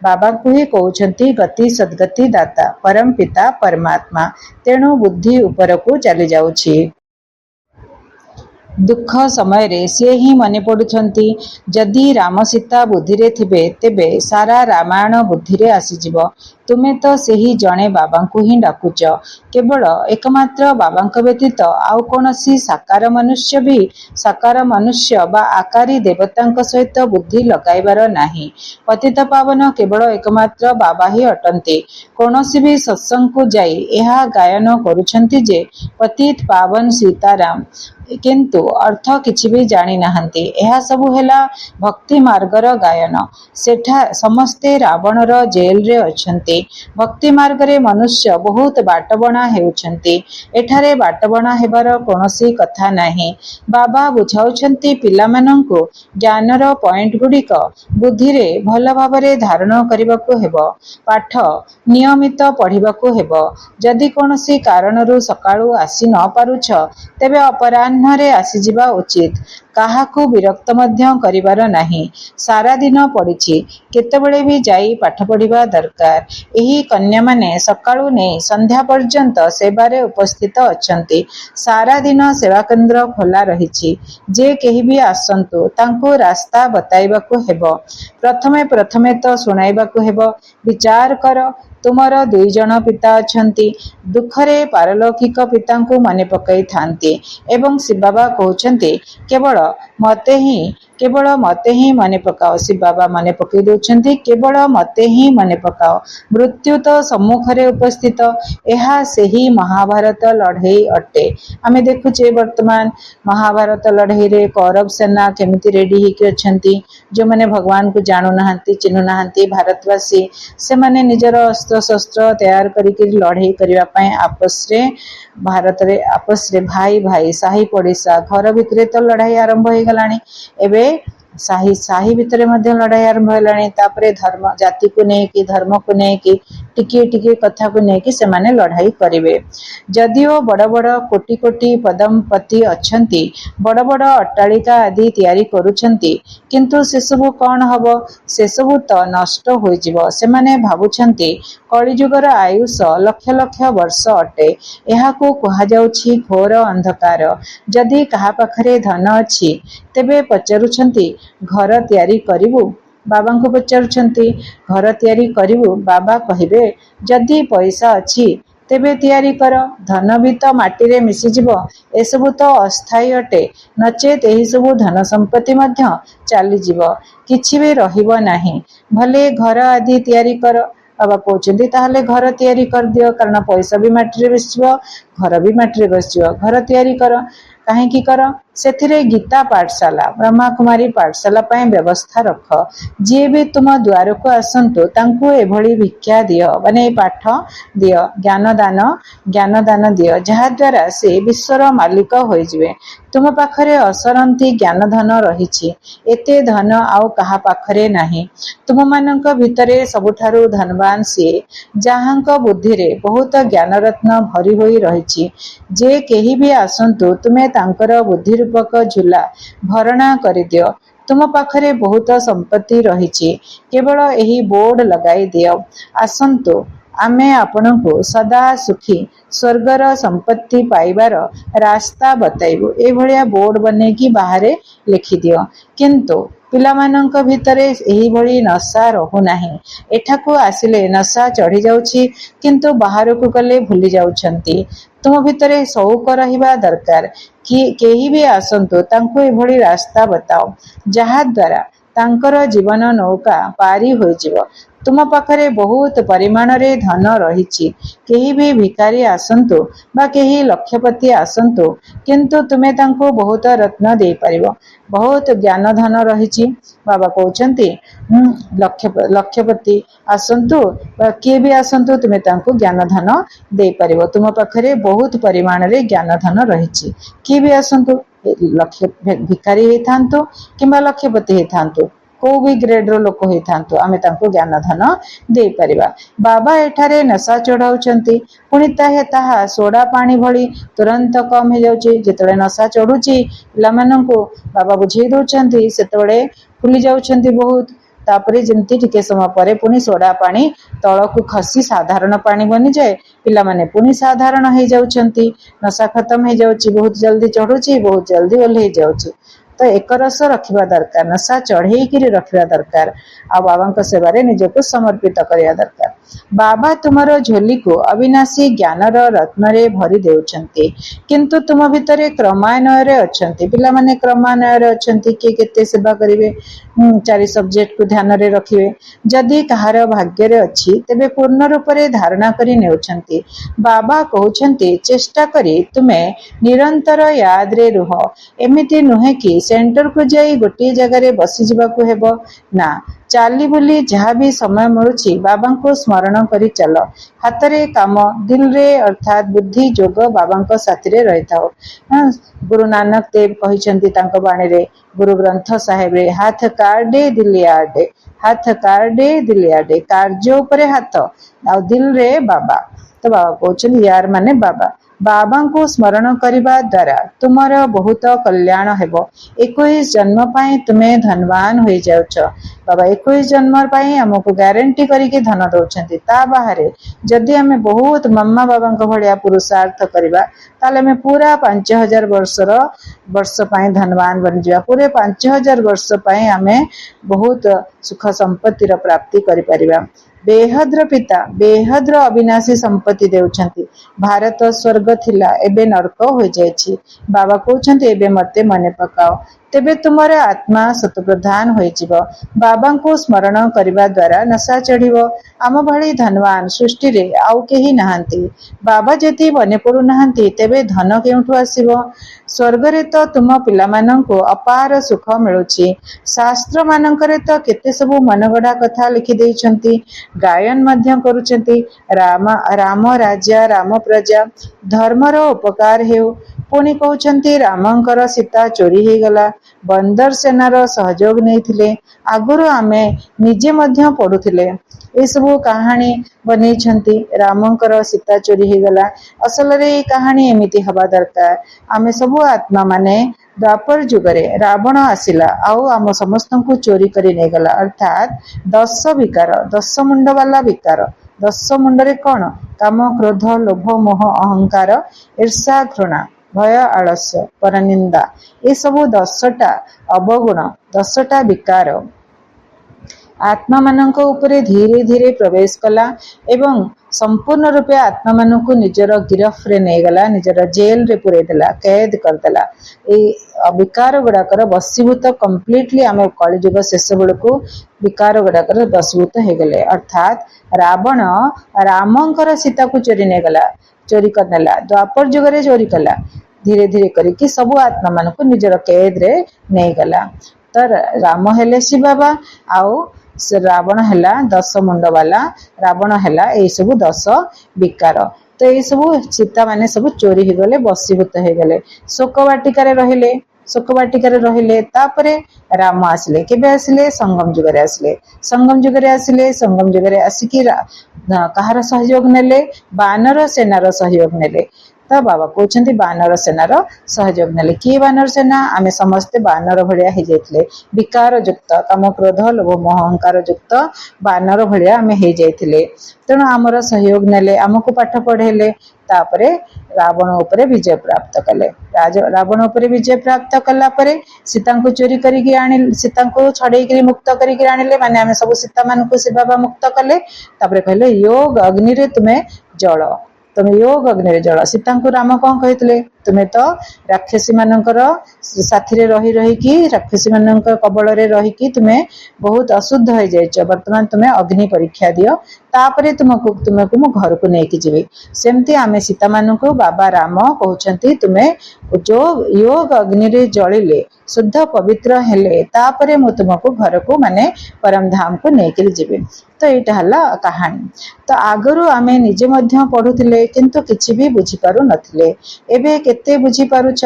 बाबा को ही कहउछंती गति सद्गति दाता परम पिता परमात्मा। तेणु बुद्धि ऊपर को चली जाउछि। दुख समय रे से ही मने पड़ुछंती। जदि राम सीता बुद्धि रे थिबे तेबे सारा रामायण बुद्धि रे आसीजिबो। तुमे तो सेही जणे बाबा को ही डाकुच। केवल एकमात्र बाबा व्यतीत आउ कोनसी साकार मनुष्य बा आकारी देवता सहित बुद्धि लगाइबार नाही। पतित पावन केवल एकमात्र बाबा ही अटंती। कोनसी भी सत्संग को जाई एहा गायन करुछंती जे पतित पावन सीताराम, किंतु अर्थ किछि भी जानी नाहंती। एहा सबु हेला भक्ति मार्गर गायन। सेठा समस्ते रावणर जेल रे अछंती। भक्ति मार्ग रे मनुष्य बहुत बाटबणा हेउछंती। एठारे बाटबणा हेबार कोनसी कथा नाही। बाबा बुझाउछंती पिलामानंकु ज्ञानर पॉइंट गुडिक बुद्धि रे भल भाबरे धारण करिबाकू हेबो। पाठ नियमित पढिबाकू हेबो। जदि कोनसी कारणरू सकाळू आसी न पारुछ तेबे अपराह्न रे आसी जिबा उचित। କାହାକୁ ବିରକ୍ତ ମଧ୍ୟ କରିବାର ନାହିଁ। ସାରା ଦିନ ପଡ଼ିଛି, କେତେବେଳେ ବି ଯାଇ ପାଠ ପଢ଼ିବା ଦରକାର। ଏହି କନ୍ୟାମାନେ ସକାଳୁ ନେଇ ସନ୍ଧ୍ୟା ପର୍ଯ୍ୟନ୍ତ ସେବାରେ ଉପସ୍ଥିତ ଅଛନ୍ତି। ସାରା ଦିନ ସେବାକେନ୍ଦ୍ର ଖୋଲା ରହିଛି। ଯେ କେହି ବି ଆସନ୍ତୁ ତାଙ୍କୁ ରାସ୍ତା ବତାଇବାକୁ ହେବ। ପ୍ରଥମେ ପ୍ରଥମେ ତ ଶୁଣାଇବାକୁ ହେବ। ବିଚାର କର, ତୁମର 2 ଜଣ ପିତା ଅଛନ୍ତି। ଦୁଃଖରେ ପାରଲୌକିକ ପିତାଙ୍କୁ ମନେ ପକାଇଥାନ୍ତି ଏବଂ ଶିବ ବାବା କହୁଛନ୍ତି କେବଳ ମୋତେ ହିଁ ମନେ ପକାଅ। ଶିବ ବାବା ମନେ ପକାଇ ଦେଉଛନ୍ତି, କେବଳ ମୋତେ ହିଁ ମନେ ପକାଅ। ମୃତ୍ୟୁ ତ ସମ୍ମୁଖରେ ଉପସ୍ଥିତ। ଏହା ସେହି ମହାଭାରତ ଲଢ଼େଇ ଅଟେ। ଆମେ ଦେଖୁଛେ ବର୍ତ୍ତମାନ ମହାଭାରତ ଲଢ଼େଇରେ କୌରବ ସେନା କେମିତି ରେଡି ହେଇକି ଅଛନ୍ତି। ଯେଉଁମାନେ ଭଗବାନଙ୍କୁ ଜାଣୁନାହାନ୍ତି, ଚିହ୍ନୁନାହାନ୍ତି, ଭାରତବାସୀ, ସେମାନେ ନିଜର ଅସ୍ତ୍ରଶସ୍ତ୍ର ତିଆରି କରିକି ଲଢ଼େଇ କରିବା ପାଇଁ ଭାରତରେ ଆପସରେ ଭାଇ ଭାଇ, ସାହି ପଡ଼ିଶା, ଘର ଭିତରେ ତ ଲଢ଼ାଇ ଆରମ୍ଭ ହେଇଗଲାଣି। ଏବେ ସାହି ଭିତରେ ମଧ୍ୟ ଲଢ଼ାଇ ଆରମ୍ଭ ହେଲାଣି। ତାପରେ ଧର୍ମ, ଜାତିକୁ ନେଇକି, ଧର୍ମକୁ ନେଇକି, ଟିକିଏ ଟିକିଏ କଥାକୁ ନେଇକି ସେମାନେ ଲଢ଼ାଇ କରିବେ। ଯଦିଓ ବଡ଼ ବଡ଼ କୋଟି କୋଟି ପଦମପତି ଅଛନ୍ତି, ବଡ଼ ବଡ଼ ଅଟ୍ଟାଳିକା ଆଦି ତିଆରି କରୁଛନ୍ତି, କିନ୍ତୁ ସେସବୁ କ'ଣ ହବ? ସେସବୁ ତ ନଷ୍ଟ ହୋଇଯିବ। ସେମାନେ ଭାବୁଛନ୍ତି କଳିଯୁଗର ଆୟୁଷ ଲକ୍ଷ ଲକ୍ଷ ବର୍ଷ ଅଟେ। ଏହାକୁ କୁହାଯାଉଛି ଘୋର ଅନ୍ଧକାର। ଯଦି କାହା ପାଖରେ ଧନ ଅଛି, ତେବେ ପଚାରୁଛନ୍ତି ଘର ତିଆରି କରିବୁ? ବାବାଙ୍କୁ ପଚାରୁଛନ୍ତି ଘର ତିଆରି କରିବୁ? ବାବା କହିବେ ଯଦି ପଇସା ଅଛି ତେବେ ତିଆରି କର। ଧନ ବି ତ ମାଟିରେ ମିଶିଯିବ। ଏସବୁ ତ ଅସ୍ଥାୟୀ ଅଟେ। ନଚେତ୍ ଏହିସବୁ ଧନ ସମ୍ପତ୍ତି ମଧ୍ୟ ଚାଲିଯିବ, କିଛି ବି ରହିବ ନାହିଁ। ଭଲେ ଘର ଆଦି ତିଆରି କର। ବାବା କହୁଛନ୍ତି ତାହେଲେ ଘର ତିଆରି କରିଦିଅ, କାରଣ ପଇସା ବି ମାଟିରେ ମିଶିଯିବ, ଘର ବି ମାଟିରେ ବସିଯିବ। ଘର ତିଆରି କର। କାହିଁକି କର? ସେଥିରେ ଗୀତା ପାଠଶାଳା, ବ୍ରହ୍ମାକୁମାରୀ ପାଠଶାଳା ପାଇଁ ବ୍ୟବସ୍ଥା ରଖ। ଯିଏ ବି ତୁମ ଦ୍ୱାରକୁ ଆସନ୍ତୁ ତାଙ୍କୁ ଏଭଳି ଭିକ୍ଷା ଦିଅ, ମାନେ ଏ ପାଠ ଦିଅ, ଜ୍ଞାନଦାନ ଦିଅ, ଯାହାଦ୍ୱାରା ସେ ବିଶ୍ୱର ମାଲିକ ହୋଇଯିବେ। ତୁମ ପାଖରେ ଅସରନ୍ତି ଜ୍ଞାନ ଧନ ରହିଛି। ଏତେ ଧନ ଆଉ କାହା ପାଖରେ ନାହିଁ। ତୁମମାନଙ୍କ ଭିତରେ ସବୁଠାରୁ ଧନବାନ ସିଏ, ଯାହାଙ୍କ ବୁଦ୍ଧିରେ ବହୁତ ଜ୍ଞାନରତ୍ନ ଭରି ହୋଇ ରହିଛି। ଯେ କେହି ବି ଆସନ୍ତୁ ତୁମେ ତାଙ୍କର ବୁଦ୍ଧିରୂପକ ଝୁଲା ଭରଣା କରିଦିଅ। ତୁମ ପାଖରେ ବହୁତ ସମ୍ପତ୍ତି ରହିଛି, କେବଳ ଏହି ବୋର୍ଡ ଲଗାଇ ଦିଅ, ଆସନ୍ତୁ ଆମେ ଆପଣଙ୍କୁ ସଦା ସୁଖୀ ସ୍ୱର୍ଗର ସମ୍ପତ୍ତି ପାଇବାର ରାସ୍ତା ବତାଇବୁ। ଏଭଳିଆ ବୋର୍ଡ ବନେଇକି ବାହାରେ ଲେଖିଦିଅ। କିନ୍ତୁ ପିଲାମାନଙ୍କ ଭିତରେ ଏହିଭଳି ନଶା ରହୁନାହିଁ। ଏଠାକୁ ଆସିଲେ ନଶା ଚଢ଼ି ଯାଉଛି, କିନ୍ତୁ ବାହାରକୁ ଗଲେ ଭୁଲି ଯାଉଛନ୍ତି। ତୁମ ଭିତରେ ସଉକ ରହିବା ଦରକାର। କେହି ବି ଆସନ୍ତୁ ତାଙ୍କୁ ଏଭଳି ରାସ୍ତା ବତାଅ, ଯାହାଦ୍ୱାରା ତାଙ୍କର ଜୀବନ ନୌକା ପାରି ହୋଇଯିବ। ତୁମ ପାଖରେ ବହୁତ ପରିମାଣରେ ଧନ ରହିଛି। କେହି ବି ଭିକାରୀ ଆସନ୍ତୁ ବା କେହି ଲକ୍ଷପତି ଆସନ୍ତୁ, କିନ୍ତୁ ତୁମେ ତାଙ୍କୁ ବହୁତ ରତ୍ନ ଦେଇପାରିବ। ବହୁତ ଜ୍ଞାନ ଧନ ରହିଛି। ବାବା କହୁଛନ୍ତି ଲକ୍ଷପତି ଆସନ୍ତୁ ବା କିଏ ବି ଆସନ୍ତୁ, ତୁମେ ତାଙ୍କୁ ଜ୍ଞାନ ଧନ ଦେଇପାରିବ। ତୁମ ପାଖରେ ବହୁତ ପରିମାଣରେ ଜ୍ଞାନ ଧନ ରହିଛି। କିଏ ବି ଆସନ୍ତୁ, ଭିକାରୀ ହେଇଥାନ୍ତୁ କିମ୍ବା ଲକ୍ଷପତି ହେଇଥାନ୍ତୁ, କୋଉ ବି ଗ୍ରେଡର ଲୋକ ହେଇଥାନ୍ତୁ, ଆମେ ତାଙ୍କୁ ଜ୍ଞାନ ଧନ ଦେଇପାରିବା। ବାବା ଏଠାରେ ନଶା ଚଢ଼ାଉଛନ୍ତି, ପୁଣି ତାହା ସୋଡା ପାଣି ଭଳି ତୁରନ୍ତ କମ ହେଇଯାଉଛି। ଯେତେବେଳେ ନଶା ଚଢୁଛି ପିଲାମାନଙ୍କୁ ବାବା ବୁଝେଇ ଦଉଛନ୍ତି, ସେତେବେଳେ ଭୁଲି ଯାଉଛନ୍ତି ବହୁତ। ତାପରେ ଯେମିତି ଟିକେ ସମୟ ପରେ ପୁଣି ସୋଡା ପାଣି ତଳକୁ ଖସି ସାଧାରଣ ପାଣି ବନିଯାଏ। ପିଲାମାନେ ପୁଣି ସାଧାରଣ ହେଇଯାଉଛନ୍ତି। ନଶା ଖତମ ହେଇଯାଉଛି, ବହୁତ ଜଲ୍ଦି ଚଢୁଛି, ବହୁତ ଜଲ୍ଦି ଓହ୍ଲେଇ ଯାଉଛି। ତ ଏକରସ ରଖିବା ଦରକାର, ନଶା ଚଢେଇକିରି ରଖିବା ଦରକାର, ଆଉ ବାବାଙ୍କ ସେବାରେ ନିଜକୁ ସମର୍ପିତ କରିବା ଦରକାର। ବାବା ତୁମର ଝୋଲିକୁ ଅବିନାଶୀ ଜ୍ଞାନର ରତ୍ନରେ ଭରି ଦେଉଛନ୍ତି, କିନ୍ତୁ ତୁମ ଭିତରେ କ୍ରମାନ୍ୱୟରେ ଅଛନ୍ତି। ପିଲାମାନେ କ୍ରମାନ୍ୱୟରେ ଅଛନ୍ତି, କିଏ କେତେ ସେବା କରିବେ, 4 ସବଜେକ୍ଟକୁ ଧ୍ୟାନରେ ରଖିବେ। ଯଦି କାହାର ଭାଗ୍ୟରେ ଅଛି ତେବେ ପୂର୍ଣ୍ଣ ରୂପରେ ଧାରଣା କରି ନେଉଛନ୍ତି। ବାବା କହୁଛନ୍ତି ଚେଷ୍ଟା କରି ତୁମେ ନିରନ୍ତର ୟାଦରେ ରୁହ। ଏମିତି ନୁହେଁ କି ସେଣ୍ଟରକୁ ଯାଇ ଗୋଟିଏ ଜାଗାରେ ବସିଯିବାକୁ ହେବ। ନା, ଚାଲି ବୁଲି ଯାହା ବି ସମୟ ମିଳୁଛି ବାବାଙ୍କୁ ସ୍ମରଣ କରି ଚାଲ। ହାତରେ କାମ, ଦିଲରେ ଅର୍ଥାତ୍ ବୁଦ୍ଧି ଯୋଗ ବାବାଙ୍କ ସାଥିରେ ରହିଥାଉ। ଗୁରୁ ନାନକ ଦେବ କହିଛନ୍ତି ତାଙ୍କ ବାଣୀରେ, ଗୁରୁ ଗ୍ରନ୍ଥ ସାହେବରେ, ହାଥ କାର୍ଡେ ଦିଲ ଆଡେ, ହାଥ କାର୍ଡେ ଦିଲ ଆଡେ, କାର୍ଯ୍ୟ ଉପରେ ହାତ ଆଉ ଦିଲରେ ବାବା। ତ ବାବା କହୁଛନ୍ତି ୟାର ମାନେ ବାବା। ବାବାଙ୍କୁ ସ୍ମରଣ କରିବା ଦ୍ୱାରା ତୁମର ବହୁତ କଲ୍ୟାଣ ହେବ। 21 ଜନ୍ମ ପାଇଁ ତୁମେ ଧନବାନ ହୋଇଯାଉଛ। ବାବା 21 ଜନ୍ମ ପାଇଁ ଆମକୁ ଗ୍ୟାରେଣ୍ଟି କରିକି ଧନ ଦଉଛନ୍ତି। ତା ବାହାରେ ଯଦି ଆମେ ବହୁତ ମାମା ବାବାଙ୍କ ଭଳିଆ ପୁରୁଷାର୍ଥ କରିବା ତାହେଲେ ଆମେ ପୁରା 5000 ବର୍ଷ ପାଇଁ ଧନବାନ ବନିଯିବା। ପୁରା 5000 ବର୍ଷ ପାଇଁ ଆମେ ବହୁତ ସୁଖ ସମ୍ପତ୍ତିର ପ୍ରାପ୍ତି କରିପାରିବା। ବେହଦ୍ର ପିତା ବେହଦ୍ର ଅବିନାଶୀ ସମ୍ପତ୍ତି ଦେଉଛନ୍ତି। ଭାରତ ସ୍ୱର୍ଗ ଥିଲା, ଏବେ ନର୍କ ହୋଇଯାଇଛି। ବାବା କହୁଛନ୍ତି ଏବେ ମତେ ମନେ ପକାଅ, ତେବେ ତୁମର ଆତ୍ମା ଶତପ୍ରଧାନ ହୋଇଯିବ। ବାବାଙ୍କୁ ସ୍ମରଣ କରିବା ଦ୍ୱାରା ନଶା ଚଢ଼ିବ। ଆମ ଭଳି ଧନବାନ ସୃଷ୍ଟିରେ ଆଉ କେହି ନାହାନ୍ତି। ବାବା ଯଦି ମନେ ପଡୁନାହାନ୍ତି ତେବେ ଧନ କେଉଁଠୁ ଆସିବ? ସ୍ୱର୍ଗରେ ତ ତୁମ ପିଲାମାନଙ୍କୁ ଅପାର ସୁଖ ମିଳୁଛି। ଶାସ୍ତ୍ର ମାନଙ୍କରେ ତ କେତେ ସବୁ ମନଗଢା କଥା ଲେଖି ଦେଇଛନ୍ତି, ଗାୟନ ମଧ୍ୟ କରୁଛନ୍ତି। ରାମ ରାଜା ରାମ ପ୍ରଜା, ଧର୍ମର ଉପକାର ହେଉ। ପୁଣି କହୁଛନ୍ତି ରାମଙ୍କର ସୀତା ଚୋରି ହେଇଗଲା, ବନ୍ଦର ସେନାର ସହଯୋଗ ନେଇଥିଲେ। ଆଗରୁ ଆମେ ନିଜେ ମଧ୍ୟ ପଢୁଥିଲେ ଏସବୁ କାହାଣୀ ବନେଇଛନ୍ତି। ରାମଙ୍କର ସୀତା ଚୋରି ହେଇଗଲା। ଅସଲରେ ଏଇ କାହାଣୀ ଏମିତି ହବା ଦରକାର। ଆମେ ସବୁ ଆତ୍ମା ମାନେ ଦ୍ୱାପର ଯୁଗରେ ରାବଣ ଆସିଲା ଆଉ ଆମ ସମସ୍ତଙ୍କୁ ଚୋରି କରି ନେଇଗଲା। ଅର୍ଥାତ୍ 10 ବିକାର, 10 ମୁଣ୍ଡ ବାଲା ବିକାର। 10 ମୁଣ୍ଡରେ କଣ? କାମ, କ୍ରୋଧ, ଲୋଭ, ମୋହ, ଅହଙ୍କାର, ଈର୍ଷା, ଘୃଣା, ଭୟ, ଆଳସ୍ୟ, ପରନିନ୍ଦା, ଏସବୁ 10ଟା ଅବଗୁଣ, 10ଟା ବିକାର ଆତ୍ମା ମାନଙ୍କ ଉପରେ ଧୀରେ ଧୀରେ ପ୍ରବେଶ କଲା ଏବଂ ସମ୍ପୂର୍ଣ୍ଣ ରୂପେ ଆତ୍ମା ମାନଙ୍କୁ ନିଜର ଗିରଫରେ ନେଇଗଲା, ନିଜର ଜେଲରେ ପୁରେଇ ଦେଲା, କଏଦ କରିଦେଲା। ଏଇ ବିକାର ଗୁଡାକର ବଶୀଭୂତ କମ୍ପ୍ଲିଟଲି ଆମେ କଳିଯୁଗ ଶେଷ ବେଳକୁ ବିକାର ଗୁଡାକର ବଶୀଭୂତ ହେଇଗଲେ। ଅର୍ଥାତ୍ ରାବଣ ରାମଙ୍କର ସୀତାକୁ ଚୋରି ନେଇଗଲା, ଚୋରି କରିନେଲା। ଦ୍ୱାପର ଯୁଗରେ ଚୋରି କଲା, ଧୀରେ ଧୀରେ କରିକି ସବୁ ଆତ୍ମା ମାନଙ୍କୁ ନିଜର କଏଦରେ ନେଇଗଲା। ତ ରାମ ହେଲେ ଶିବ ବାବା ଆଉ ରାବଣ ହେଲା 10 ମୁଣ୍ଡ ବାଲା। ରାବଣ ହେଲା ଏଇ ସବୁ 10 ବିକାର। ତ ଏଇ ସବୁ ସୀତା ମାନେ ସବୁ ଚୋରି ହେଇଗଲେ, ବଶୀଭୂତ ହେଇଗଲେ, ଶୋକ ବାଟିକାରେ ରହିଲେ। ଶୋକ ବାଟିକାରେ ରହିଲେ। ତାପରେ ରାମ ଆସିଲେ। କେବେ ଆସିଲେ? ସଙ୍ଗମ ଯୁଗରେ ଆସିଲେ। ସଙ୍ଗମ ଯୁଗରେ ଆସିଲେ। ସଙ୍ଗମ ଯୁଗରେ ଆସିକି କାହାର ସହଯୋଗ ନେଲେ? ବାନର ସେନାର ସହଯୋଗ ନେଲେ। ତ ବାବା କହୁଛନ୍ତି ବାନର ସେନାର ସହଯୋଗ ନେଲେ। କିଏ ବାନର ସେନା? ଆମେ ସମସ୍ତେ ବାନର ଭଳିଆ ହେଇଯାଇଥିଲେ, ବିକାର ଯୁକ୍ତ, କାମ, କ୍ରୋଧ, ଲୋଭ, ମୋହ, ଅହଙ୍କାର ଯୁକ୍ତ ବାନର ଭଳିଆ ଆମେ ହେଇଯାଇଥିଲେ। ତେଣୁ ଆମର ସହଯୋଗ ନେଲେ, ଆମକୁ ପାଠ ପଢେଇଲେ। ତାପରେ ରାବଣ ଉପରେ ବିଜୟ ପ୍ରାପ୍ତ କଲେ। ରାବଣ ଉପରେ ବିଜୟ ପ୍ରାପ୍ତ କଲା ପରେ ସୀତାଙ୍କୁ ଚୋରି କରିକି ଆଣିଲେ, ସୀତାଙ୍କୁ ଛଡେଇକିରି ମୁକ୍ତ କରିକି ଆଣିଲେ। ମାନେ ଆମେ ସବୁ ସୀତା ମାନଙ୍କୁ ଶିବ ବାବା ମୁକ୍ତ କଲେ। ତାପରେ କହିଲେ ୟୋଗ ଅଗ୍ନିରେ ତୁମେ ଜଳ, ତମେ ୟୋଗ ଅଗ୍ନିରେ ଜଳ। ସୀତାଙ୍କୁ ରାମ କଣ କହିଥିଲେ? ତୁମେ ତ ରାକ୍ଷସୀ ମାନଙ୍କର ସାଥିରେ ରହି ରହିକି, ରାକ୍ଷସୀ ମାନଙ୍କ କବଳରେ ରହିକି ତୁମେ ବହୁତ ଅଶୁଦ୍ଧ ହେଇଯାଇଛ। ବର୍ତ୍ତମାନ ତୁମେ ଅଗ୍ନି ପରୀକ୍ଷା ଦିଅ, ତାପରେ ତୁମକୁ ମୁଁ ଘରକୁ ନେଇକି ଯିବି। ସେମିତି ଆମେ ସୀତା ମାନଙ୍କୁ ବାବା ରାମ କହୁଛନ୍ତି ତୁମେ ଯୋଉ ୟୋଗ ଅଗ୍ନିରେ ଜଳିଲେ, ଶୁଦ୍ଧ ପବିତ୍ର ହେଲେ, ତାପରେ ମୁଁ ତୁମକୁ ଘରକୁ ମାନେ ପରମ ଧାମକୁ ନେଇକିରି ଯିବି। ତ ଏଇଟା ହେଲା କାହାଣୀ। ତ ଆଗରୁ ଆମେ ନିଜେ ମଧ୍ୟ ପଢୁଥିଲେ କିନ୍ତୁ କିଛି ବି ବୁଝିପାରୁ ନଥିଲେ। ଏବେ କେତେ ବୁଝିପାରୁଛ।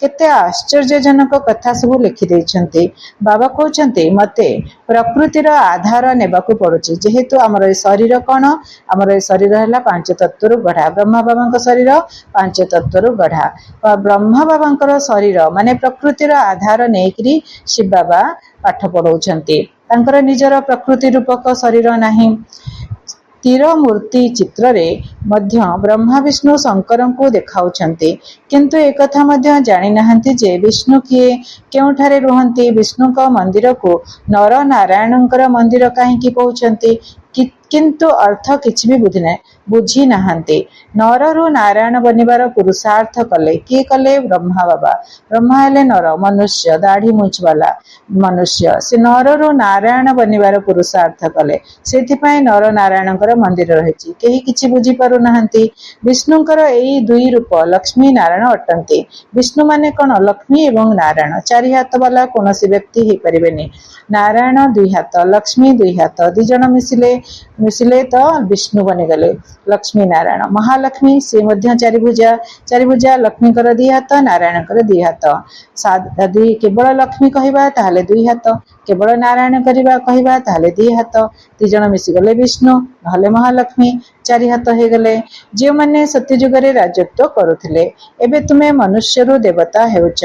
କେତେ ଆଶ୍ଚର୍ଯ୍ୟଜନକ କଥା ସବୁ ଲେଖି ଦେଇଛନ୍ତି। ବାବା କହୁଛନ୍ତି ମତେ ପ୍ରକୃତିର ଆଧାର ନେବାକୁ ପଡୁଛି। ଯେହେତୁ ଆମର ଏ ଶରୀର କଣ? ଆମର ଏ ଶରୀର ହେଲା 5 ତତ୍ୱରୁ ଗଢା। ବ୍ରହ୍ମା ବାବାଙ୍କ ଶରୀର 5 ତତ୍ୱରୁ ଗଢା। ବ୍ରହ୍ମା ବାବାଙ୍କର ଶରୀର ମାନେ ପ୍ରକୃତିର ଆଧାର ନେଇକିରି ଶିବ ବାବା ପାଠ ପଢଉଛନ୍ତି। ତାଙ୍କର ନିଜର ପ୍ରକୃତି ରୂପକ ଶରୀର ନାହିଁ। ତୀର ମୂର୍ତ୍ତି ଚିତ୍ରରେ ମଧ୍ୟ ବ୍ରହ୍ମା ବିଷ୍ଣୁ ଶଙ୍କରଙ୍କୁ ଦେଖାଉଛନ୍ତି, କିନ୍ତୁ ଏକଥା ମଧ୍ୟ ଜାଣିନାହାନ୍ତି ଯେ ବିଷ୍ଣୁ କିଏ, କେଉଁଠାରେ ରୁହନ୍ତି। ବିଷ୍ଣୁଙ୍କ ମନ୍ଦିରକୁ ନର ନାରାୟଣଙ୍କର ମନ୍ଦିର କାହିଁକି କହୁଛନ୍ତି? କିନ୍ତୁ ଅର୍ଥ କିଛି ବି ବୁଝି ନାହାନ୍ତି। ନରରୁ ନାରାୟଣ ବନିବାର ପୁରୁଷାର୍ଥ କଲେ। କିଏ କଲେ? ବ୍ରହ୍ମା ବାବା। ବ୍ରହ୍ମା ହେଲେ ନର, ମନୁଷ୍ୟ, ଦାଢି ମୁଛ ବାଲା ମନୁଷ୍ୟ। ସେ ନରରୁ ନାରାୟଣ ବନିବାର ପୁରୁଷାର୍ଥ କଲେ। ସେଥିପାଇଁ ନର ନାରାୟଣଙ୍କର ମନ୍ଦିର ରହିଛି। କେହି କିଛି ବୁଝି ପାରୁନାହାନ୍ତି। ବିଷ୍ଣୁଙ୍କର ଏଇ ଦୁଇ ରୂପ ଲକ୍ଷ୍ମୀ ନାରାୟଣ ଅଟନ୍ତି। ବିଷ୍ଣୁ ମାନେ କଣ? ଲକ୍ଷ୍ମୀ ଏବଂ ନାରାୟଣ। 4 ହାତ ବାଲା କୌଣସି ବ୍ୟକ୍ତି ହେଇପାରିବେନି। ନାରାୟଣ 2 ହାତ, ଲକ୍ଷ୍ମୀ 2 ହାତ, 2 ଜଣ ମିଶିଲେ ତ ବିଷ୍ଣୁ ବନିଗଲେ ଲକ୍ଷ୍ମୀ ନାରାୟଣ। ମହାଲକ୍ଷ୍ମୀ ସେ ମଧ୍ୟ 4 ଭୁଜା। 4 ଭୁଜା, ଲକ୍ଷ୍ମୀଙ୍କର 2 ହାତ, ନାରାୟଣଙ୍କର 2 ହାତ। ଯଦି କେବଳ ଲକ୍ଷ୍ମୀ କହିବା ତାହେଲେ 2 ହାତ, କେବଳ ନାରାୟଣ କହିବା ତାହେଲେ 2 ହାତ। 2 ଜଣ ମିଶିଗଲେ ବିଷ୍ଣୁ, ନହେଲେ ମହାଲକ୍ଷ୍ମୀ। चारि हाथ हो गले जो माने सत्य जुगरे राजत्व करुथिले एबे तुमे मनुष्यरु देवता हेउच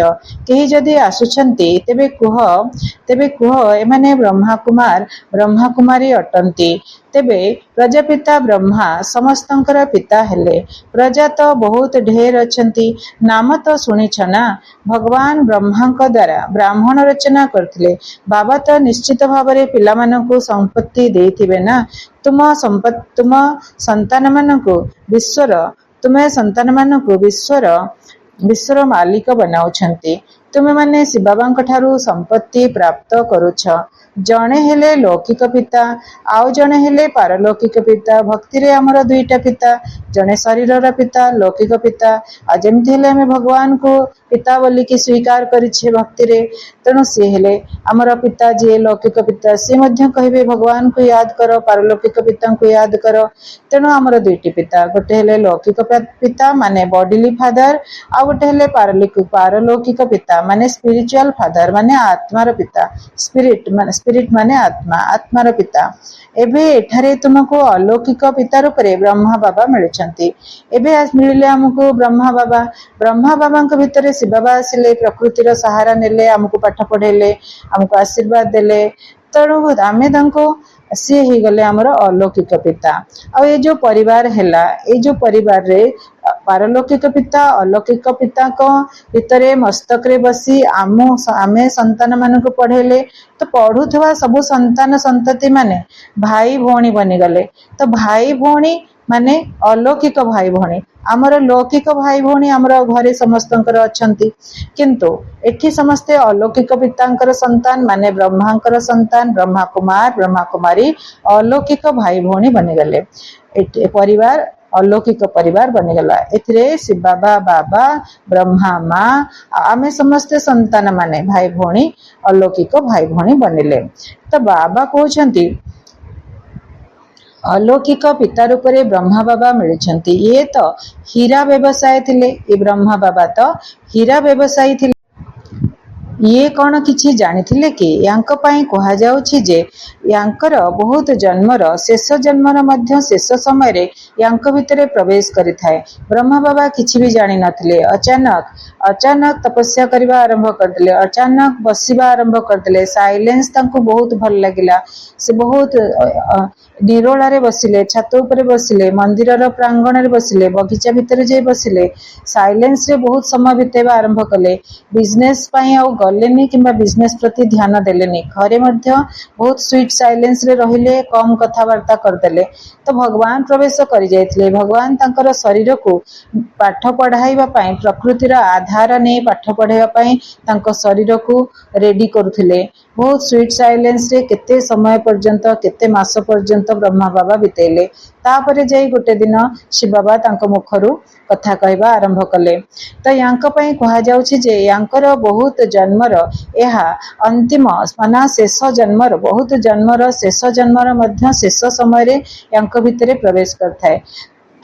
केही जदि आसुछन्ति तेबे कुह एमाने ब्रह्मा कुमार ब्रह्मा कुमारी अटंती तेबे प्रजापिता ब्रह्मा समस्तंकर पिता हेले प्रजा तो बहुत ढेर अछंती नाम तो शुणिछ ना भगवान ब्रह्मांक द्वारा ब्राह्मण रचना करथिले बाबा तो निश्चित भावरे पिला मानकु संपत्ति देथिबे ना तुम संतान मानकु विश्वर तुमे संतान मानकु विश्वर मालिक बनाउछन्ति तुमे माने शिव बाबांक ठारू संपत्ति प्राप्त करुछ जणे हेले लौकिक पिता आउ जणे हेले पारलौकिक पिता भक्ति रे हमर दुईटा पिता जणे शरीरर पिता लौकिक पिता आ जेमति हेले हमें भगवान को पिता बोली की स्वीकार करिछे भक्ति रे तेणु सी हेले हमर पिता जे लौकिक पिता से मध्य कहबे भगवान को याद करो पारलौकिक पिता को याद करो तेणु हमर दुईटी पिता गोटे हेले लौकिक पिता माने बॉडीली फादर आ गोटे हेले पारलौकिक पिता माने स्पिरिचुअल फादर माने आत्मार पिता स्पिरिट माने आत्मार पिता एबे एठारे तुमको अलौकिक पिता रूप रे ब्रह्मा बाबा मिलुछंती एबे आज मिलिले हमको ब्रह्मा बाबा के भितरे शिव बाबा आसिले प्रकृतिर सहारा नेले हमको पाठ पढ़ेले हमको आशीर्वाद देले तेणु आमे तांको सी ही गले हमर अलौकिक पिता आ ये जो परिवार हैला ये जो परिवार रे पारलौकिक पिता अलौकिक पिता को भितरे मस्तक रे बसी आमे संतान मान को पढ़ेले तो पढ़ुथवा सबु संतान संतति माने भाई भौणी बनी गले तो भाई भौणी माने अलौकिक भाई भौणी आमर लौकिक भाई भौणी आमर घरे समस्तंकर अछंती किंतु एठी समस्ते अलौकिक पितांकर संतान माने ब्रह्मांकर संतान ब्रह्मा कुमार ब्रह्मा कुमारी अलौकिक भाई भौणी बनी गले परिवार अलौकिक परिवार बनीगला एथिरे शिव बाबा ब्रह्मा माँ आमे समस्ते संतान माने भाई भौणी अलौकिक भाई भौणी बनिले तो बाबा कहउछंती अलौकिक पिता रूप रे ब्रह्मा बाबा मिलुछंती ये तो हीरा व्यवसाय थिले ये ब्रह्मा बाबा तो हीरा व्यवसायी थिले ये कौन किछि जानिथिले कि यांक पई कहा जाउछि जे यांकर बहुत जन्मर शेष जन्मर मध्य शेष समय रे यांक भितरे प्रवेश करि थाए ब्रह्मा बाबा किछि भी जानि नथिले अचानक तपस्या करबा आरंभ करदिले अचानक बसिबा आरंभ करदिले साइलेंस तांको बहुत भल लागिला से बहुत निरोला रे बसिले छात ऊपर बसिले मंदिर रो प्रांगण रे बसिले बगीचा भितर जे बसिले साइलेंस रे बहुत समय बितेबा आरंभ कले बिजनेस पई आ गलेनी किंबा बिजनेस प्रति ध्यान देलेनी घरे मध्य बहुत स्वीट साइलेंस रे रहिले कम कथा वार्ता करदेले तो भगवान प्रवेश करि जायथिले भगवान तांकर शरीर को पाठ पढ़ाइबा पई प्रकृतिर आधार ने पाठ पढ़ाइबा पई तांको शरीर को रेडी करुथिले बहुत स्वीट साइलेंस रे केते समय पर्यंत केते मास पर्यंत ब्रह्मा बाबा बितेले तापरे जाई गोटे दिन शिव बाबा तांको मुखरु कथा कहबा आरंभ कले तो यांक पई कहा जाउछि जे यांकर बहुत जन्मर एहा अंतिम माना शेष जन्मर बहुत जन्मर शेष जन्मर मध्य शेष समय रे यांक भितरे प्रवेश करथाय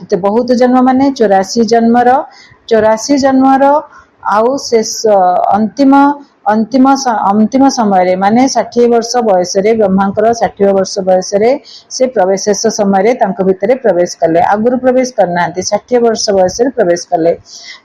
तो बहुत जन्म माने 84 जन्मर आउ शेष अंतिम समय रे माने 60 वर्ष बयस रे ब्रह्मांकर 60 वर्ष बयस रे से प्रवेश समय रे तांको भितरे प्रवेश कले आगुरु प्रवेश करनांती 60 वर्ष बयस रे प्रवेश कले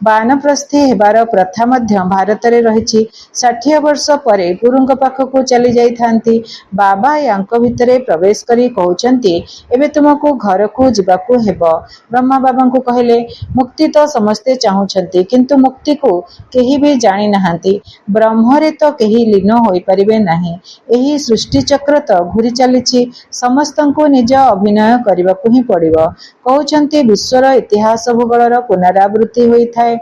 बानप्रस्थी हेबार प्रथा मध्य भारत रे रहिछि 60 वर्ष परे गुरुंक पाखकु चली जाई थांती बाबा यांको भितरे प्रवेश करी कहउचंती एबे तुमको घर को जिबाकू हेबो ब्रह्मा बाबा को कहले मुक्ति तो समस्ते चाहुचंती किंतु मुक्ति को केही भी जानि नहांती ब्रह्म रे तो केही लीन होई परिबे नाही एही सृष्टि चक्र तो घुरी चलीछि समस्त को निज अभिनय करबाकू ही पड़िबो कहउचंती विश्वर इतिहास भूगोलर पुनरावृत्ति होई थाए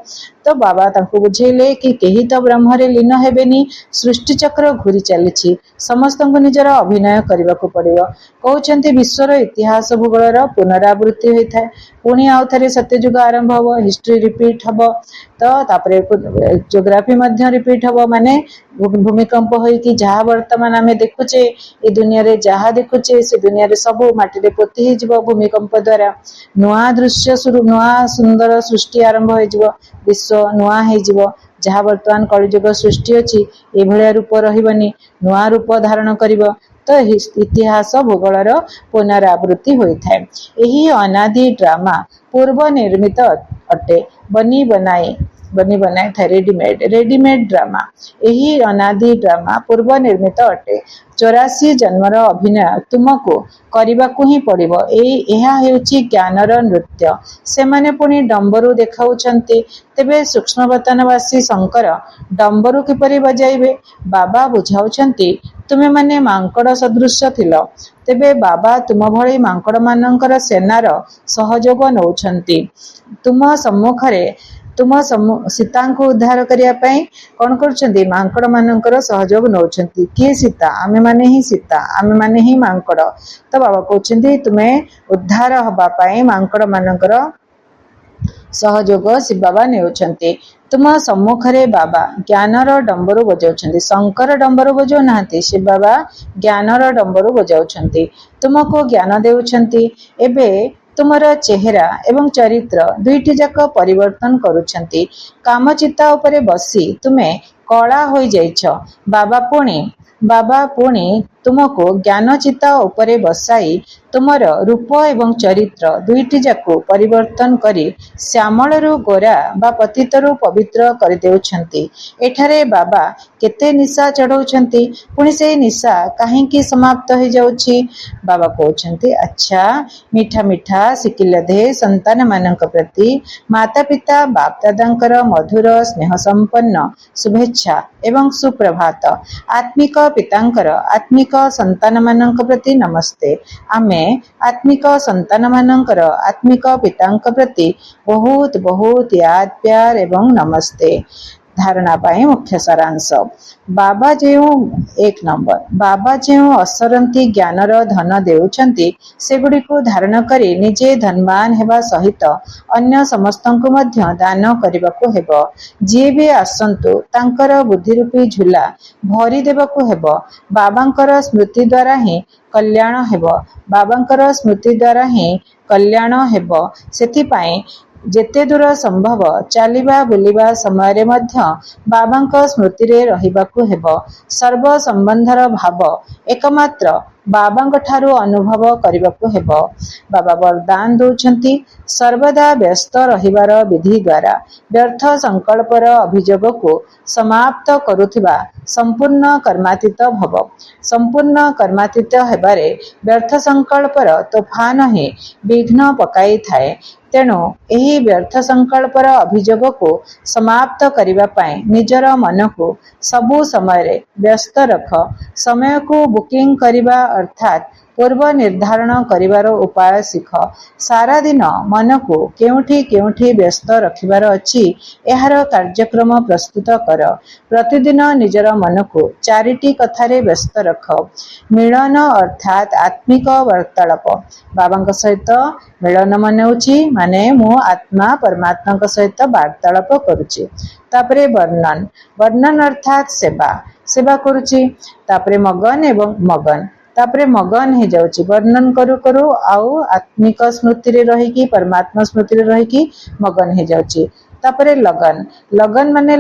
तो बाबा तांको बुझेले कि केही तो ब्रह्म रे लीन हेबेनी सृष्टि चक्र घुरी चलीछि समस्त को निजर अभिनय करबाकू पड़िबो कहउचंती विश्वर इतिहास भूगोलर पुनरावृत्ति होई थाए पुणी आउ थरे सत्ययुग आरंभ हबो हिस्ट्री रिपीट हबो तो तापरे ज्योग्राफी मध्य रिपीट हबो माने भूमिकंप होई कि जहा वर्तमान आमे देखुचे ए दुनिया रे जहा देखुचे से दुनिया रे सब माटी रे पोती हि जिवो भूमिकंप द्वारा नुआ दृश्य शुरू नुआ सुंदर सृष्टि आरंभ होई जिवो विश्व नुआ हे जिवो जहा वर्तमान कलियुग सृष्टि अछि ए भलिया रूप रहिबनी नुआ रूप धारण करिवो ତ ଇତିହାସ ଭୂଗୋଳର ପୁନରାବୃତ୍ତି ହୋଇଥାଏ। ଏହି ଅନାଦି ଡ୍ରାମା ପୂର୍ବ ନିର୍ମିତ ଅଟେ। ବନି ବନାଏ ଥାଏ ରେଡିମେଡ୍ ଡ୍ରାମା। ଏହି ଅନାଦି ଡ୍ରାମା ପୂର୍ବ ନିର୍ମିତ ଅଟେ। 84 ଜନ୍ମର ଅଭିନୟ ତୁମକୁ କରିବାକୁ ହିଁ ପଡ଼ିବ। ଏହା ହେଉଛି ଜ୍ଞାନର ନୃତ୍ୟ। ସେମାନେ ପୁଣି ଡମ୍ବରୁ ଦେଖାଉଛନ୍ତି। ତେବେ ସୂକ୍ଷ୍ମବତନବାସୀ ଶଙ୍କର ଡମ୍ବରୁ କିପରି ବଜାଇବେ? ବାବା ବୁଝାଉଛନ୍ତି, ତୁମେମାନେ ମାଙ୍କଡ଼ ସଦୃଶ ଥିଲ। ତେବେ ବାବା ତୁମ ଭଳି ମାଙ୍କଡ଼ମାନଙ୍କର ସେନାର ସହଯୋଗ ନେଉଛନ୍ତି। ସୀତାଙ୍କୁ ଉଦ୍ଧାର କରିବା ପାଇଁ କ'ଣ କରୁଛନ୍ତି? ମାଙ୍କଡ଼ମାନଙ୍କର ସହଯୋଗ ନେଉଛନ୍ତି। କିଏ ସୀତା? ଆମେମାନେ ହିଁ ସୀତା, ଆମେମାନେ ହିଁ ମାଙ୍କଡ଼। ତ ବାବା କହୁଛନ୍ତି ତୁମେ ଉଦ୍ଧାର ହେବା ପାଇଁ ମାଙ୍କଡ଼ମାନଙ୍କର ସହଯୋଗ ଶିବ ବାବା ନେଉଛନ୍ତି। ତୁମ ସମ୍ମୁଖରେ ବାବା ଜ୍ଞାନର ଡମ୍ବରୁ ବଜାଉଛନ୍ତି। ଶଙ୍କର ଡମ୍ବରୁ ବଜାଉ ନାହାନ୍ତି, ଶିବ ବାବା ଜ୍ଞାନର ଡମ୍ବରୁ ବଜାଉଛନ୍ତି। ତୁମକୁ ଜ୍ଞାନ ଦେଉଛନ୍ତି। ଏବେ ତୁମର ଚେହେରା ଏବଂ ଚରିତ୍ର ଦୁଇଟି ଯାକ ପରିବର୍ତ୍ତନ କରୁଛନ୍ତି। କାମଚିତା ଉପରେ ବସି ତୁମେ କଳା ହୋଇଯାଇଛ। ବାବା ପୁଣି ତୁମକୁ ଜ୍ଞାନଚିତା ଉପରେ ବସାଇ ତୁମର ରୂପ ଏବଂ ଚରିତ୍ର ଦୁଇଟି ଯାକ ପରିବର୍ତ୍ତନ କରି ଶ୍ୟାମଳରୁ ଗୋରା ବା ପତିତରୁ ପବିତ୍ର କରିଦେଉଛନ୍ତି। ଏଠାରେ ବାବା କେତେ ନିଶା ଚଢ଼ାଉଛନ୍ତି, ପୁଣି ସେହି ନିଶା କାହିଁକି ସମାପ୍ତ ହୋଇଯାଉଛି? ବାବା କହୁଛନ୍ତି, ଆଚ୍ଛା, ମିଠା ମିଠା ଶିକିଲଧେ ସନ୍ତାନମାନଙ୍କ ପ୍ରତି ମାତା ପିତା ବାପ ଦାଦାଙ୍କର ମଧୁର ସ୍ନେହ ସମ୍ପନ୍ନ ଶୁଭେଚ୍ଛା ଏବଂ ସୁପ୍ରଭାତ। ଆତ୍ମିକ ପିତାଙ୍କର ଆତ୍ମିକ ସନ୍ତାନମାନଙ୍କ ପ୍ରତି ନମସ୍ତେ। ଆମେ ଆତ୍ମିକ ସନ୍ତାନମାନଙ୍କର ଆତ୍ମିକ ପିତାଙ୍କ ପ୍ରତି ବହୁତ ବହୁତ ୟାଦ ପ୍ୟାର ଏବଂ ନମସ୍ତେ। ଧାରଣା ପାଇଁ ମୁଖ୍ୟ ସାରାଂଶ। ବାବା ଯେଉଁ ଅସରନ୍ତି ଜ୍ଞାନର ଧନ ଦେଉଛନ୍ତି, ସେଗୁଡ଼ିକୁ ଧାରଣ କରି ନିଜେ ଧନବାନ ହେବା ସହିତ ଅନ୍ୟ ସମସ୍ତଙ୍କୁ ମଧ୍ୟ ଦାନ କରିବାକୁ ହେବ। ଯିଏ ବି ଆସନ୍ତୁ ତାଙ୍କର ବୁଦ୍ଧିରୂପୀ ଝୁଲା ଭରି ଦେବାକୁ ହେବ। ବାବାଙ୍କର ସ୍ମୃତି ଦ୍ୱାରା ହିଁ କଲ୍ୟାଣ ହେବ। ବାବାଙ୍କର ସ୍ମୃତି ଦ୍ୱାରା ହିଁ କଲ୍ୟାଣ ହେବ। ସେଥିପାଇଁ ଯେତେ ଦୂର ସମ୍ଭବ ଚାଲିବା ବୁଲିବା ସମୟରେ ମଧ୍ୟ ବାବାଙ୍କ ସ୍ମୃତିରେ ରହିବାକୁ ହେବ। ସର୍ବ ସମ୍ବନ୍ଧର ଭାବ ଏକମାତ୍ର ବାବାଙ୍କ ଠାରୁ ଅନୁଭବ କରିବାକୁ ହେବ। ବାବା ବରଦାନ ଦେଉଛନ୍ତି, ସର୍ବଦା ବ୍ୟସ୍ତ ରହିବାର ବିଧି ଦ୍ୱାରା ବ୍ୟର୍ଥ ସଂକଳ୍ପର ଅଭିଯୋଗକୁ ସମାପ୍ତ କରୁଥିବା ସମ୍ପୂର୍ଣ୍ଣ କର୍ମାତୀତ ଭବ। ସମ୍ପୂର୍ଣ୍ଣ କର୍ମାତୀତ ହେବାରେ ବ୍ୟର୍ଥ ସଂକଳ୍ପର ତୋଫାନ ହିଁ ବିଘ୍ନ ପକାଇଥାଏ। ତେଣୁ ଏହି ବ୍ୟର୍ଥ ସଂକଳ୍ପର ଅଭିଯୋଗକୁ ସମାପ୍ତ କରିବା ପାଇଁ ନିଜର ମନକୁ ସବୁ ସମୟରେ ବ୍ୟସ୍ତ ରଖ। ସମୟକୁ ବୁକିଂ କରିବା ଅର୍ଥାତ୍ ପୂର୍ବ ନିର୍ଦ୍ଧାରଣ କରିବାର ଉପାୟ ଶିଖ। ସାରାଦିନ ମନକୁ କେଉଁଠି କେଉଁଠି ବ୍ୟସ୍ତ ରଖିବାର ଅଛି, ଏହାର କାର୍ଯ୍ୟକ୍ରମ ପ୍ରସ୍ତୁତ କର। ପ୍ରତିଦିନ ନିଜର ମନକୁ 4ଟି କଥାରେ ବ୍ୟସ୍ତ ରଖ। ମିଳନ ଅର୍ଥାତ୍ ଆତ୍ମିକ ବାର୍ତ୍ତାଳାପ। ବାବାଙ୍କ ସହିତ ମିଳନ ମନାଉଛି, ମାନେ ମୁଁ ଆତ୍ମା ପରମାତ୍ମାଙ୍କ ସହିତ ବାର୍ତ୍ତାଳାପ କରୁଛି। ତାପରେ ବର୍ଣ୍ଣନ ଅର୍ଥାତ୍ ସେବା କରୁଛି। ତାପରେ ତାପରେ ମଗନ ହେଇଯାଉଛି। ବର୍ଣ୍ଣନ କରୁ କରୁ ଆଉ ଆତ୍ମିକ ସ୍ମୃତିରେ ରହିକି ପରମାତ୍ମା ସ୍ମୃତିରେ ରହିକି ମଗନ ହେଇଯାଉଛି। ତାପରେ ଲଗନ ମାନେ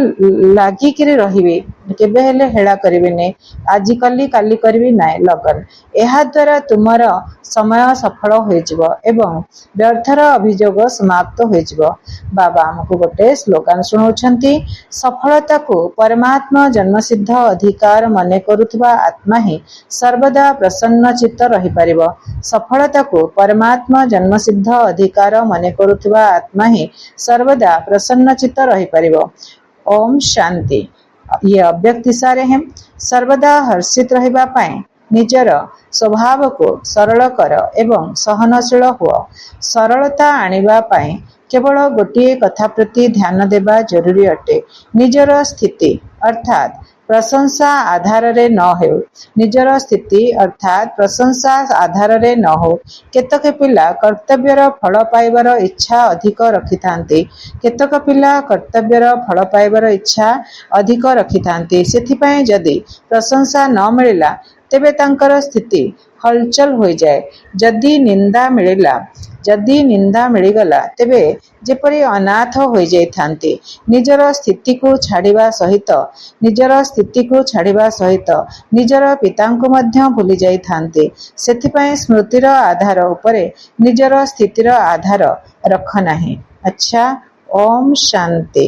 ଲାଗିକିରି ରହିବେ, କେବେ ହେଲେ ହେଳା କରିବେନି, ଆଜି କଲି କାଲି କରିବି ନାହିଁ, ଲଗନ। ଏହା ଦ୍ୱାରା ତୁମର ସମୟ ସଫଳ ହୋଇଯିବ ଏବଂ ବ୍ୟର୍ଥର ଅଭିଯୋଗ ସମାପ୍ତ ହୋଇଯିବ। ବାବା ଆମକୁ ଗୋଟେ ସ୍ଲୋଗାନ ଶୁଣାଉଛନ୍ତି, ସଫଳତାକୁ ପରମାତ୍ମା ଜନ୍ମସିଦ୍ଧ ଅଧିକାର ମନେ କରୁଥିବା ଆତ୍ମା ହିଁ ସର୍ବଦା ପ୍ରସନ୍ନ ଚିତ୍ତ ରହିପାରିବ। ସଫଳତାକୁ ପରମାତ୍ମା ଜନ୍ମସିଦ୍ଧ ଅଧିକାର ମନେ କରୁଥିବା ଆତ୍ମା ହିଁ ସର୍ବଦା ପ୍ରସନ୍ନ ଚିତ୍ତ ରହିପାରିବ। ଓମ୍ ଶାନ୍ତି। ये अव्यक्तिसारे हैं। सर्वदा हर्षित रहिबा पाए निजर स्वभावको सरल कर एवं सहनशील हुआ। सरलता आनिबा पाए केवल गोटे कथा प्रति ध्यान देबा जरूरी अटे। निजर स्थिति अर्थात प्रशंसा आधार रे न हो। निजर स्थिति अर्थात प्रशंसा आधार रे न हो। केतक पिला कर्तव्यर फल पाइबार इच्छा अधिक रखिथांती। केतक पिला कर्तव्यर फल पाइबार इच्छा अधिक रखिथांती। सेथिपाई जदि प्रशंसा न मिलिला ତେବେ ତାଙ୍କର ସ୍ଥିତି ହଲଚଲ ହୋଇଯାଏ। ଯଦି ନିନ୍ଦା ମିଳିଗଲା ତେବେ ଯେପରି ଅନାଥ ହୋଇଯାଇଥାନ୍ତି। ନିଜର ସ୍ଥିତିକୁ ଛାଡ଼ିବା ସହିତ ନିଜର ପିତାଙ୍କୁ ମଧ୍ୟ ଭୁଲି ଯାଇଥାନ୍ତି। ସେଥିପାଇଁ ସ୍ମୃତିର ଆଧାର ଉପରେ ନିଜର ସ୍ଥିତିର ଆଧାର ରଖ ନାହିଁ। ଆଚ୍ଛା, ଓମ୍ ଶାନ୍ତି।